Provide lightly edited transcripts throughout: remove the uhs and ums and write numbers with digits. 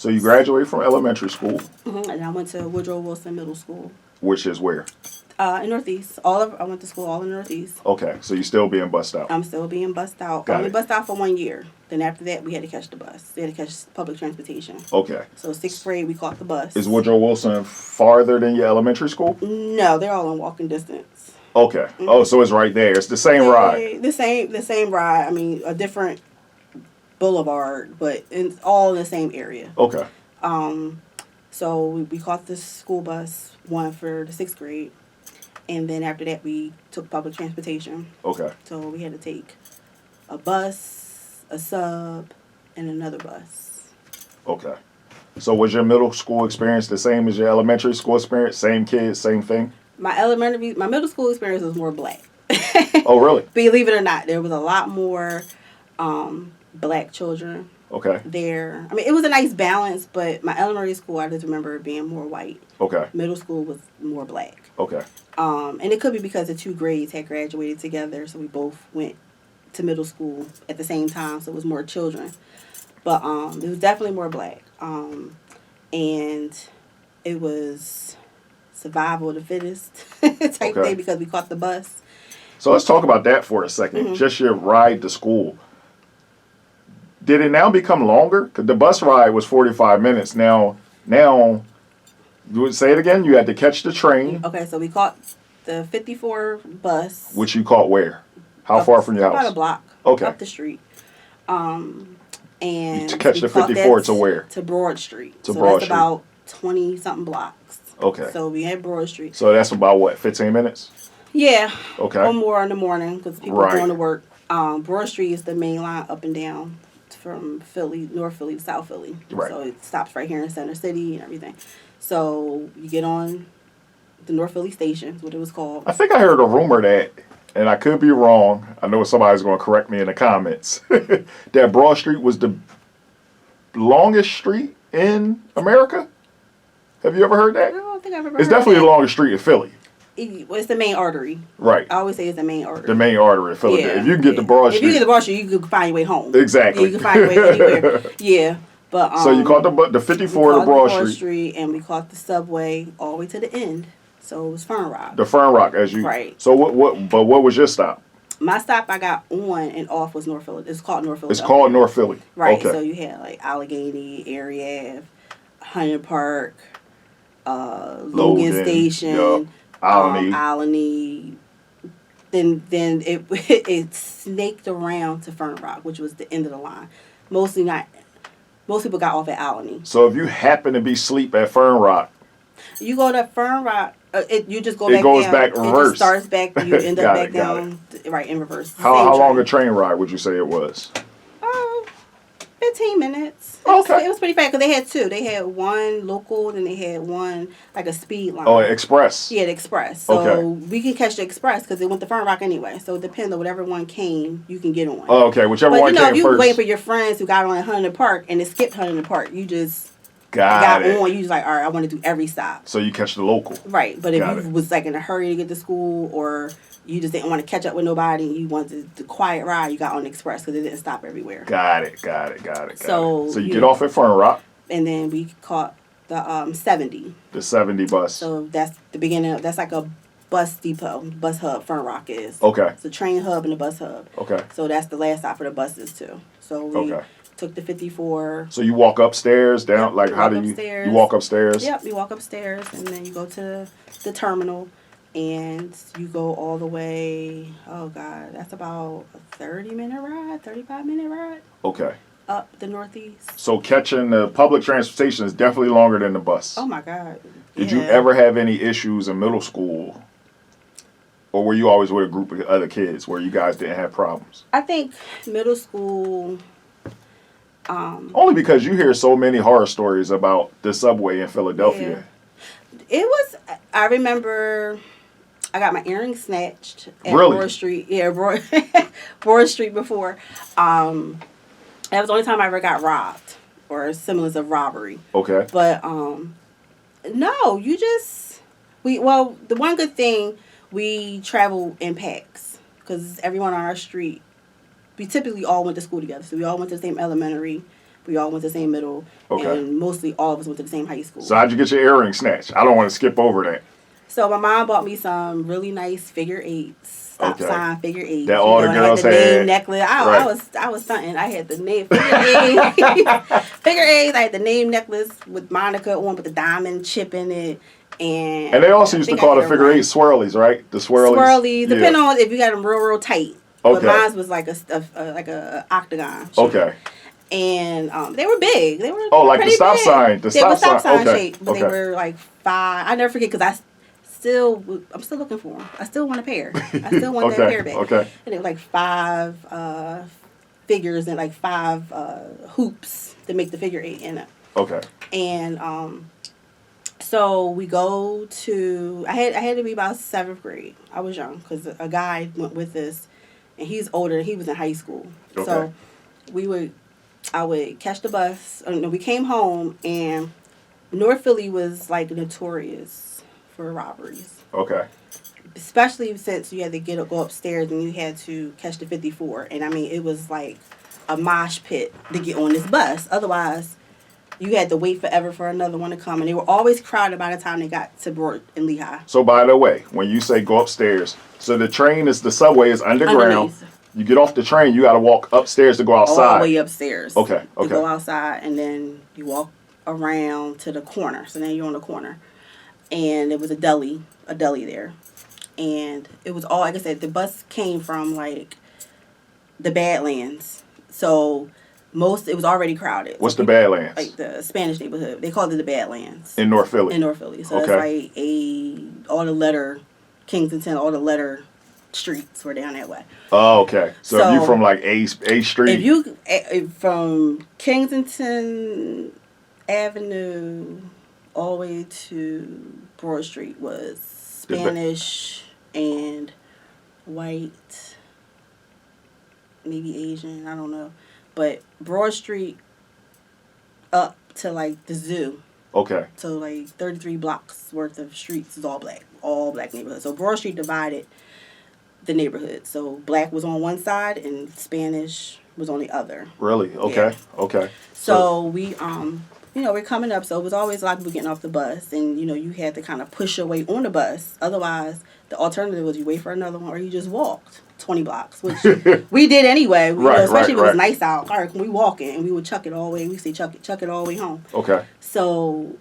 So you graduated from elementary school, and I went to Woodrow Wilson Middle School. which is where? In Northeast. I went to school all in Northeast. Okay, so you still being bussed out. I'm still being bussed out. Got Only it. bussed out for 1 year. Then after that, we had to catch the bus. We had to catch public transportation. Okay. So 6th grade, we caught the bus. Is Woodrow Wilson farther than your elementary school? No, they're all in walking distance. Okay. Mm-hmm. Oh, so it's right there. It's the same ride. The same ride. I mean, a different boulevard, but it's all in the same area. Okay. So we caught the school bus, one for the 6th grade. And then after that, we took public transportation. Okay. So we had to take a bus, a sub, and another bus. Okay. So was your middle school experience the same as your elementary school experience? Same kids, same thing? My middle school experience was more black. Oh, really? Believe it or not, there was a lot more black children. Okay. There. I mean, it was a nice balance, but my elementary school, I just remember it being more white. Okay. Middle school was more black. Okay. And it could be because the 2 grades had graduated together, so we both went to middle school at the same time, so it was more children. But it was definitely more black. And it was survival of the fittest type thing because we caught the bus. So let's talk about that for a second. Mm-hmm. Just your ride to school. Did it now become longer? Because the bus ride was 45 minutes. Now, you would say it again? You had to catch the train. Okay, so we caught the 54 bus. Which you caught where? How far from your house? About a block. Okay. Up the street. And you catch the 54 to where? To Broad Street. To Broad Street. That's about 20-something blocks. Okay. So we had Broad Street. So that's about what, 15 minutes? Yeah. Okay. Or more in the morning because people are going to work. Broad Street is the main line up and down from Philly, North Philly to South Philly. Right. So it stops right here in Center City and everything. So you get on the North Philly station, is what it was called. I think I heard a rumor that, and I could be wrong, I know somebody's going to correct me in the comments, that Broad Street was the longest street in America? Have you ever heard that? I don't think I've ever heard It's definitely that. the longest street in Philly. It's the main artery. Right. I always say it's the main artery. The main artery in Philadelphia. Yeah. If you can get to Broad Street. If you get to Broad Street, you can find your way home. Exactly. Yeah, you can find your way anywhere. Yeah. But, so you caught the 54 to Broad Street. And we caught the subway all the way to the end. So it was Fern Rock. The Fern Rock, as you. Right. So what was your stop? My stop I got on and off was North Philly. It's called North Philly. It's called North Philly. Right. Okay. So you had like Allegheny, Area, Hunter Park, Logan Station, Alany. Then it snaked around to Fern Rock, which was the end of the line. Most people got off at Alany. So if you happen to be asleep at Fern Rock, you go to Fern Rock. You just go back down. It goes back reverse. It just starts back. You end up back down. Right, in reverse. How long a train ride would you say it was? 15 minutes. Okay. It was pretty fast because they had 2. They had one local, then they had one like a speed line. Oh, express. Yeah, the express. So we can catch the express because it went to Fern Rock anyway. So it depends on whatever one came, you can get on. Oh, okay. Whichever one came first. But if you wait for your friends who got on at Hunter Park and it skipped Hunter Park, you just got on. You just like, all right, I want to do every stop. So you catch the local. Right. But if you was like in a hurry to get to school or you just didn't want to catch up with nobody and you wanted the quiet ride, you got on the express because it didn't stop everywhere. Got it. So you get off at Fern Rock. And then we caught the 70. The 70 bus. So that's the beginning. That's like a bus depot, bus hub, Fern Rock is. Okay. It's a train hub and a bus hub. Okay. So that's the last stop for the buses too. So we took the 54. So you walk upstairs, down, like how do you walk upstairs? Yep, you walk upstairs and then you go to the terminal and you go all the way, oh God, that's about a 30-minute ride, 35-minute ride. Okay. Up the Northeast. So catching the public transportation is definitely longer than the bus. Oh my God. Did you ever have any issues in middle school? Or were you always with a group of other kids where you guys didn't have problems? I think middle school... Only because you hear so many horror stories about the subway in Philadelphia. Yeah. It was... I remember... I got my earrings snatched at Broad Street. Yeah, Broad Street before. That was the only time I ever got robbed or semblance of robbery. Okay. But no, you just the one good thing, we travel in packs because everyone on our street, we typically all went to school together. So we all went to the same elementary. We all went to the same middle. Okay. And mostly all of us went to the same high school. So how'd you get your earring snatched? I don't want to skip over that. So my mom bought me some really nice figure eights. Stop sign figure eights. That all the girls had. Name necklace. I was stunting. I had the name figure eights. Figure eights. I had the name necklace with Monica on with the diamond chip in it. And they also used to call the figure eight swirlies, right? The swirlies. Swirlies, depending on if you got them real tight. Okay. But mine was like a octagon shape. Okay. And they were big. They were like the stop big. sign. The stop sign shape. But they were like 5. I never forget because I'm still looking for them. I still want a pair. I still want that pair back. Okay. And it was like 5 figures and like 5 hoops to make the figure eight in it. Okay. And so we go to. I had to be about 7th grade. I was young because a guy went with us, and he's older. He was in high school. Okay. So I would catch the bus. We came home, and North Philly was like notorious for robberies. Okay. Especially since you had to go upstairs and you had to catch the 54. And I mean, it was like a mosh pit to get on this bus. Otherwise, you had to wait forever for another one to come. And they were always crowded by the time they got to Broad and Lehigh. So, by the way, when you say go upstairs, so the subway is underground. Underneath. You get off the train, you got to walk upstairs to go outside. All the way upstairs. Okay. To go outside, and then you walk around to the corner. So then you're on the corner. And it was a deli there. And it was all, like I said, the bus came from, like, the Badlands. So it was already crowded. What's the Badlands? Like the Spanish neighborhood. They called it the Badlands. In North Philly? In North Philly. So it's like all the letter, Kensington, all the letter streets were down that way. Oh, okay. So if you from like A Street? If from Kensington Avenue all the way to Broad Street was Spanish and white, maybe Asian, I don't know. But Broad Street up to like the zoo. Okay. So like 33 blocks worth of streets is all black neighborhoods. So Broad Street divided the neighborhood. So black was on one side and Spanish was on the other. Really? Okay. Yeah. Okay. So we we're coming up, so it was always a lot of people getting off the bus, and you had to kind of push your way on the bus. Otherwise, the alternative was you wait for another one, or you just walked 20 blocks, which we did anyway. Especially if it was nice out. All right, can we walk it? And we would chuck it all the way. We say chuck it all the way home. Okay. So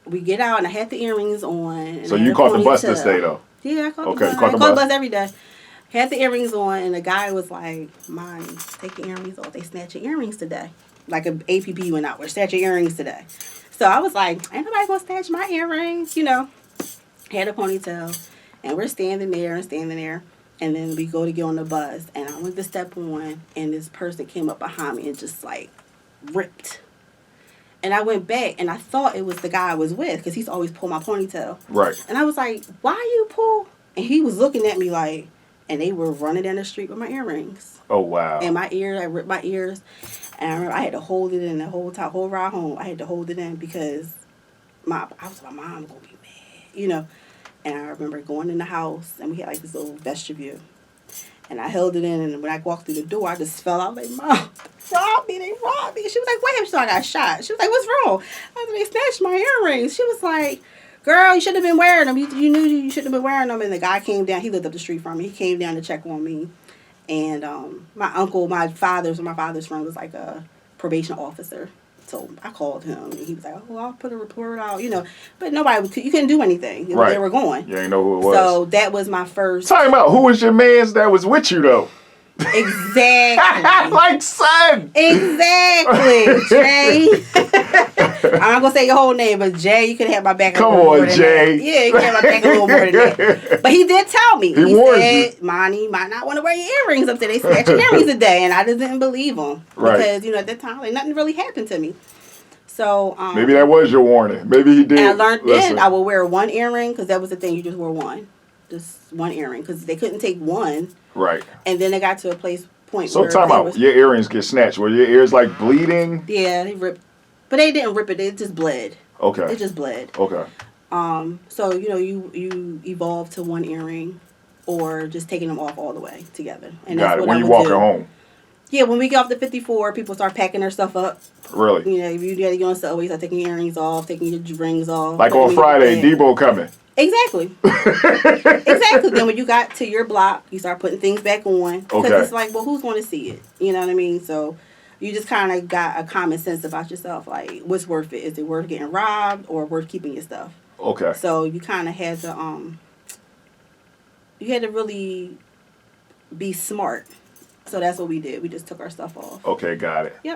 we get out, and I had the earrings on. So you caught the bus this day, though? Yeah, I caught the bus. I caught the bus every day. Had the earrings on, and the guy was like, "Mommy, take the earrings off. They snatch your earrings today." Like an APB went out. We're snatching earrings today. So I was like, ain't nobody gonna snatch my earrings, Had a ponytail, and we're standing there. And then we go to get on the bus, and I went to step on, and this person came up behind me and just like ripped. And I went back, and I thought it was the guy I was with, because he's always pulled my ponytail. Right. And I was like, why you pull? And he was looking at me like, and they were running down the street with my earrings. Oh, wow. And my ears, I ripped my ears. And I remember I had to hold it in the whole ride home. I had to hold it in because my mom was going to be mad, And I remember going in the house, and we had like this little vestibule. And I held it in, and when I walked through the door, I just fell out like, Mom, they robbed me. She was like, what happened? She thought I got shot. She was like, what's wrong? I said, they snatched my earrings. She was like, girl, you shouldn't have been wearing them. You knew you shouldn't have been wearing them. And the guy came down. He lived up the street from me. He came down to check on me. And my uncle, my father's friend was like a probation officer. So I called him, and he was like, oh, I'll put a report out, But you couldn't do anything. Right. They were going. You ain't know who it was. So that was my first. Time out. Who was your mans that was with you, though? Exactly. Like son. Exactly, Jay. I'm not gonna say your whole name, but Jay, you could have my back. Come on, Jay. Yeah, you could have my back a little more than that. But he did tell me. He said, "Monty, you might not want to wear your earrings up there. They snatch your earrings today," and I just didn't believe him because at that time, like, nothing really happened to me. So maybe that was your warning. Maybe he did. And I learned then I would wear one earring because that was the thing. You just wore one. Just one earring, because they couldn't take one. Right. And then they got to a point so where... So time out. Your earrings get snatched. Were your ears like bleeding? Yeah, they ripped. But they didn't rip it. It just bled. Okay. It just bled. Okay. So, you evolve to one earring or just taking them off all the way together. And got that's it. When you walking home. Yeah, when we get off the 54, people start packing their stuff up. Really? You know, if you got to go on subway, start taking your earrings off, taking your rings off. Like on Friday, Debo coming. Exactly. Exactly. Then when you got to your block, you start putting things back on. Because it's like, well, who's going to see it? You know what I mean? So you just kind of got a common sense about yourself. Like, what's worth it? Is it worth getting robbed or worth keeping your stuff? Okay. So you kind of had to, you had to really be smart. So that's what we did. We just took our stuff off. Okay, got it. Yep.